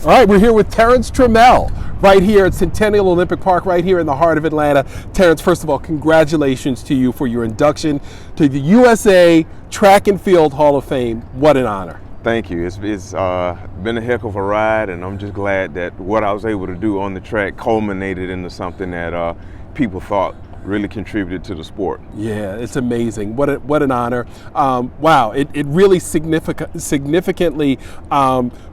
All right, we're here with Terrence Trammell right here at Centennial Olympic Park, right here in the heart of Atlanta. Terrence, first of all, congratulations to you for your induction to the USA Track and Field Hall of Fame. What an honor. Thank you. It's been a heck of a ride, and I'm just glad that what I was able to do on the track culminated into something that people thought really contributed to the sport. Yeah, it's amazing. What an honor. Wow, it really significantly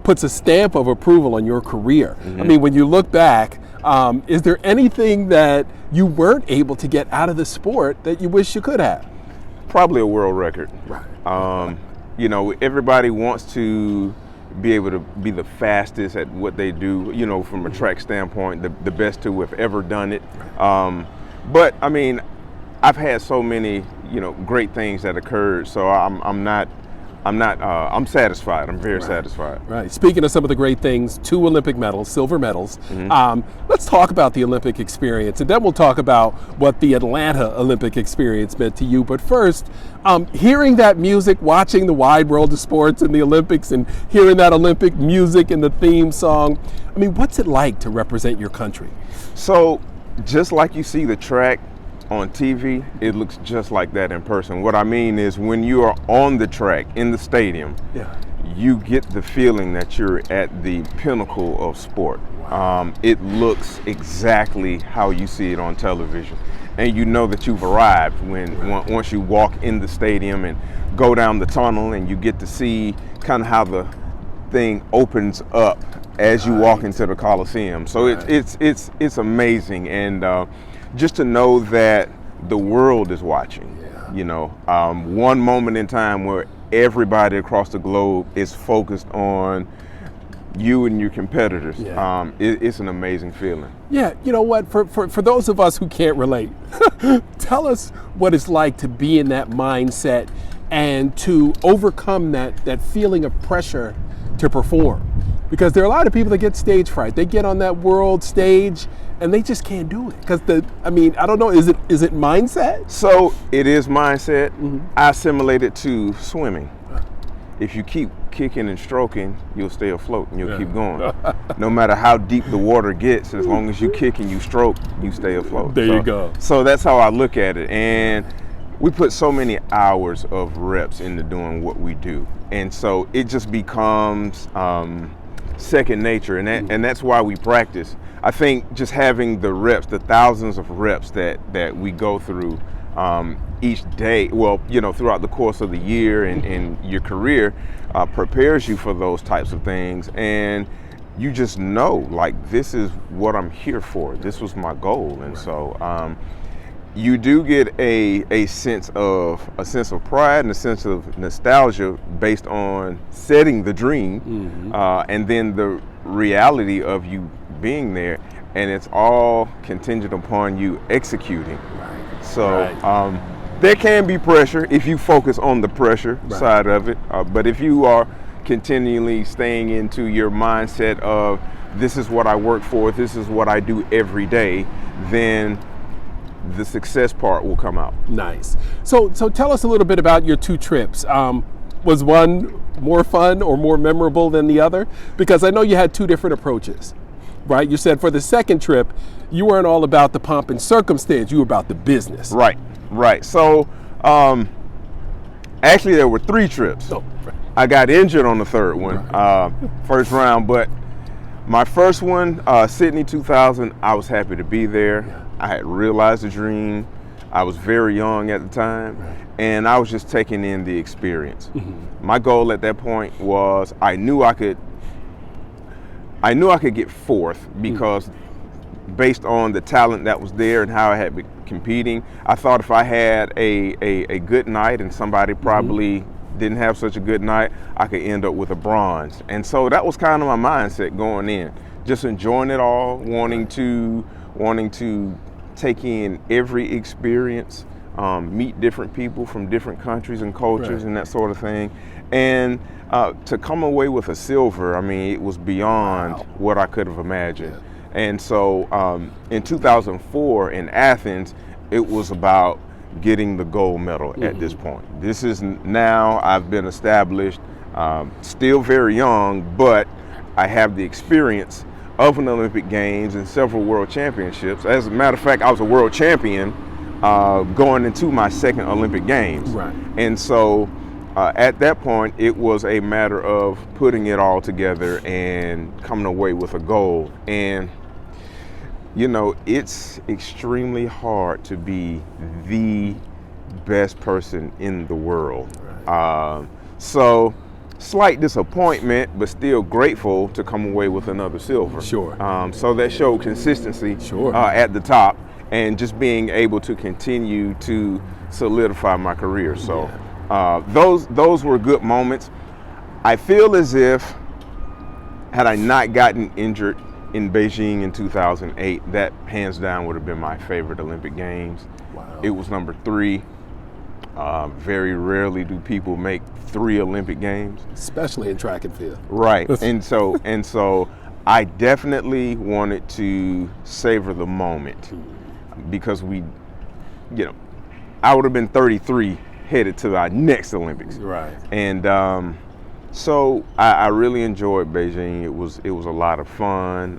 puts a stamp of approval on your career. Mm-hmm. I mean, when you look back, is there anything that you weren't able to get out of the sport that you wish you could have? Probably a world record. Right. You know, everybody wants to be able to be the fastest at what they do, you know, from a track standpoint, the best to have ever done it. But I mean, I've had so many, you know, great things that occurred. So I'm satisfied. I'm very satisfied. Right. Speaking of some of the great things, 2 Olympic medals, silver medals. Mm-hmm. Let's talk about the Olympic experience, and then we'll talk about what the Atlanta Olympic experience meant to you. But first, hearing that music, watching the wide world of sports and the Olympics, and hearing that Olympic music and the theme song, I mean, what's it like to represent your country? So, just like you see the track on TV, it looks just like that in person. What I mean is when you are on the track in the stadium, you get the feeling that you're at the pinnacle of sport. It looks exactly how you see it on television. And you know that you've arrived once you walk in the stadium and go down the tunnel, and you get to see kind of how the thing opens up as you walk into the Coliseum. So it's amazing, and just to know that the world is watching. You know, one moment in time where everybody across the globe is focused on you and your competitors. It's an amazing feeling. Yeah, you know what, for those of us who can't relate, tell us what it's like to be in that mindset and to overcome that feeling of pressure to perform. Because there are a lot of people that get stage fright. They get on that world stage and they just can't do it. Because I don't know, is it mindset? So it is mindset. Mm-hmm. I assimilate it to swimming. If you keep kicking and stroking, you'll stay afloat and you'll keep going. No matter how deep the water gets, as long as you kick and you stroke, you stay afloat. There you go. So that's how I look at it. And we put so many hours of reps into doing what we do. And so it just becomes second nature, and that's why we practice. I think just having the reps, the thousands of reps that we go through each day, well, you know, throughout the course of the year and your career, prepares you for those types of things. And you just know, like, this is what I'm here for. This was my goal. And so you do get a sense of pride and a sense of nostalgia based on setting the dream, and then the reality of you being there, and it's all contingent upon you executing. So there can be pressure if you focus on the pressure side of it, but if you are continually staying into your mindset of this is what I work for, this is what I do every day, then the success part will come out. Nice. So tell us a little bit about your 2 trips. Was one more fun or more memorable than the other? Because I know you had 2 different approaches, right? You said for the second trip, you weren't all about the pomp and circumstance, you were about the business. Right. So actually there were 3 trips. I got injured on the third one, first round, but my first one, Sydney 2000, I was happy to be there. I had realized the dream. I was very young at the time, and I was just taking in the experience. My goal at that point was I knew I could get 4th because based on the talent that was there and how I had been competing, I thought if I had a good night and somebody probably didn't have such a good night, I could end up with a bronze. And so that was kind of my mindset going in, just enjoying it all, wanting to take in every experience, meet different people from different countries and cultures and that sort of thing. And to come away with a silver, I mean, it was beyond what I could have imagined. And so in 2004 in Athens, it was about getting the gold medal at this point. This is now, I've been established, still very young, but I have the experience of an Olympic Games and several World Championships. As a matter of fact, I was a world champion going into my second Olympic Games. Right. And so at that point, it was a matter of putting it all together and coming away with a gold. And you know, it's extremely hard to be the best person in the world. Right. So slight disappointment, but still grateful to come away with another silver. Sure. So that showed consistency. Sure. At the top, and just being able to continue to solidify my career. So those were good moments. I feel as if had I not gotten injured in Beijing in 2008, that hands down would have been my favorite Olympic Games. Wow. It was number 3. Very rarely do people make 3 Olympic Games, especially in track and field. Right. and so I definitely wanted to savor the moment, because I would have been 33 headed to our next Olympics. Right. And so I really enjoyed Beijing. It was a lot of fun.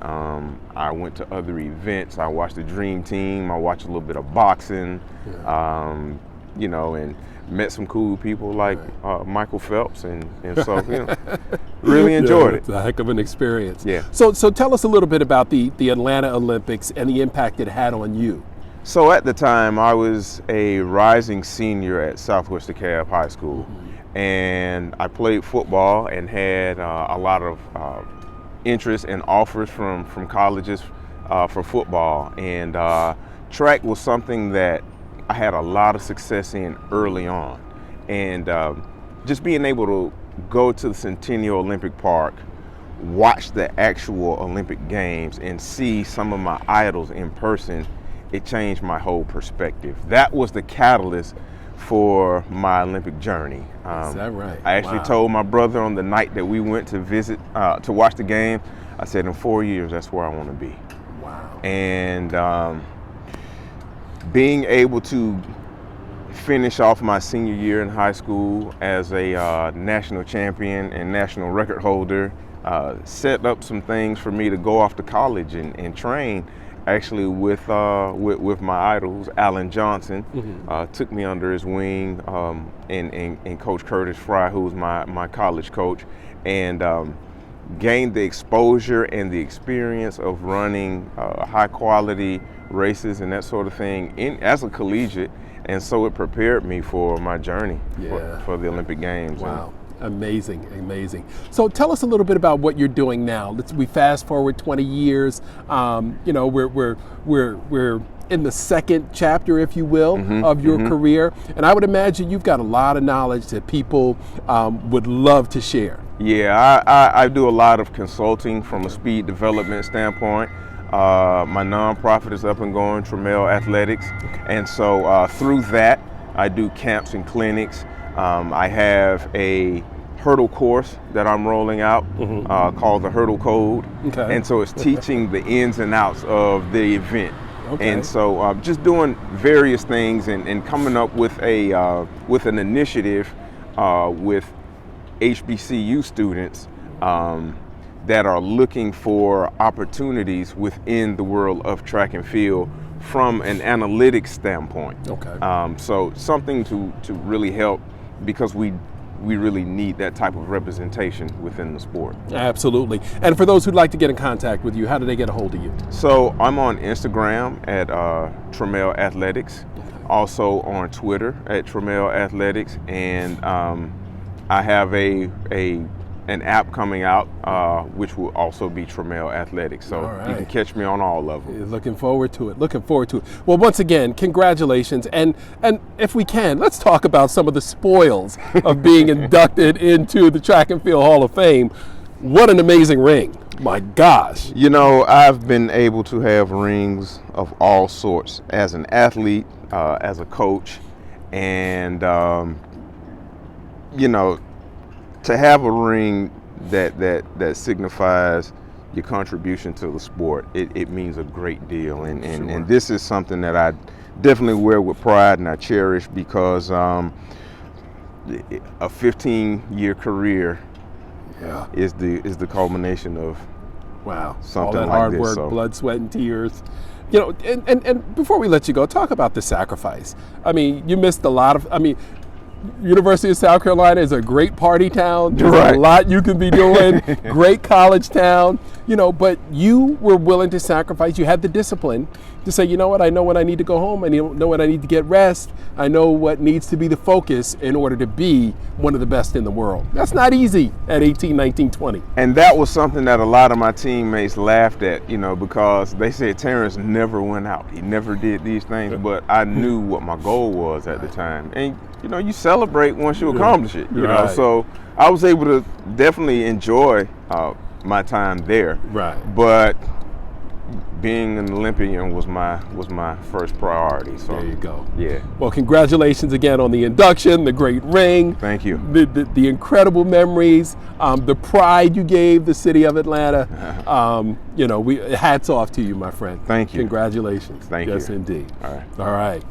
I went to other events. I watched the Dream Team. I watched a little bit of boxing. And met some cool people like Michael Phelps, and so really enjoyed it. It's a heck of an experience. Yeah. So tell us a little bit about the Atlanta Olympics and the impact it had on you. So at the time, I was a rising senior at Southwest DeKalb High School, and I played football and had a lot of interest and offers from colleges for football, and track was something that I had a lot of success in early on. And just being able to go to the Centennial Olympic Park, watch the actual Olympic Games, and see some of my idols in person, it changed my whole perspective. That was the catalyst for my Olympic journey. Is that right? I actually told my brother on the night that we went to visit, to watch the game, I said, in 4 years, that's where I want to be. Wow. And being able to finish off my senior year in high school as a national champion and national record holder set up some things for me to go off to college and train, actually with my idols. Alan Johnson took me under his wing, and Coach Curtis Fry, who was my college coach, and gained the exposure and the experience of running high quality races and that sort of thing as a collegiate, and so it prepared me for my journey for the Olympic Games. Wow. Amazing. So tell us a little bit about what you're doing now. We fast forward 20 years. We're in the second chapter, if you will, of your career, and I would imagine you've got a lot of knowledge that people would love to share. Yeah, I do a lot of consulting from a speed development standpoint. My nonprofit is up and going, Trammell Athletics, and so through that, I do camps and clinics. I have a hurdle course that I'm rolling out called the Hurdle Code, and so it's teaching the ins and outs of the event. And so just doing various things and coming up with an initiative with HBCU students that are looking for opportunities within the world of track and field from an analytics standpoint. So something to really help, because we really need that type of representation within the sport. Absolutely. And for those who'd like to get in contact with you, how do they get a hold of you? So I'm on Instagram at Trammell Athletics, also on Twitter at Trammell Athletics, and I have an app coming out which will also be Trammell Athletics. So you can catch me on all of them. Looking forward to it. Well, once again, congratulations. And if we can, let's talk about some of the spoils of being inducted into the Track and Field Hall of Fame. What an amazing ring. My gosh. You know, I've been able to have rings of all sorts as an athlete, as a coach, and to have a ring that signifies your contribution to the sport, it means a great deal. And this is something that I definitely wear with pride and I cherish, because a 15-year career Yeah. is the culmination of Wow. something all that like hard this, work, so. blood, sweat, and tears. You know, and before we let you go, talk about the sacrifice. I mean, you missed a lot of, University of South Carolina is a great party town. There's Right. a lot you can be doing. Great college town, but you were willing to sacrifice. You had the discipline to say, you know what, I know when I need to go home. I know when I need to get rest. I know what needs to be the focus in order to be one of the best in the world. That's not easy at 18, 19, 20. And that was something that a lot of my teammates laughed at, because they said Terrence never went out. He never did these things, but I knew what my goal was at the time. And, you celebrate once you accomplish it, Right. So I was able to definitely enjoy my time there. Right. But being an Olympian was my first priority. So There you go. Yeah. Well, congratulations again on the induction, the great ring. Thank you. The incredible memories, the pride you gave the city of Atlanta. Hats off to you, my friend. Thank you. Congratulations. Thank you. Yes, indeed. All right. All right.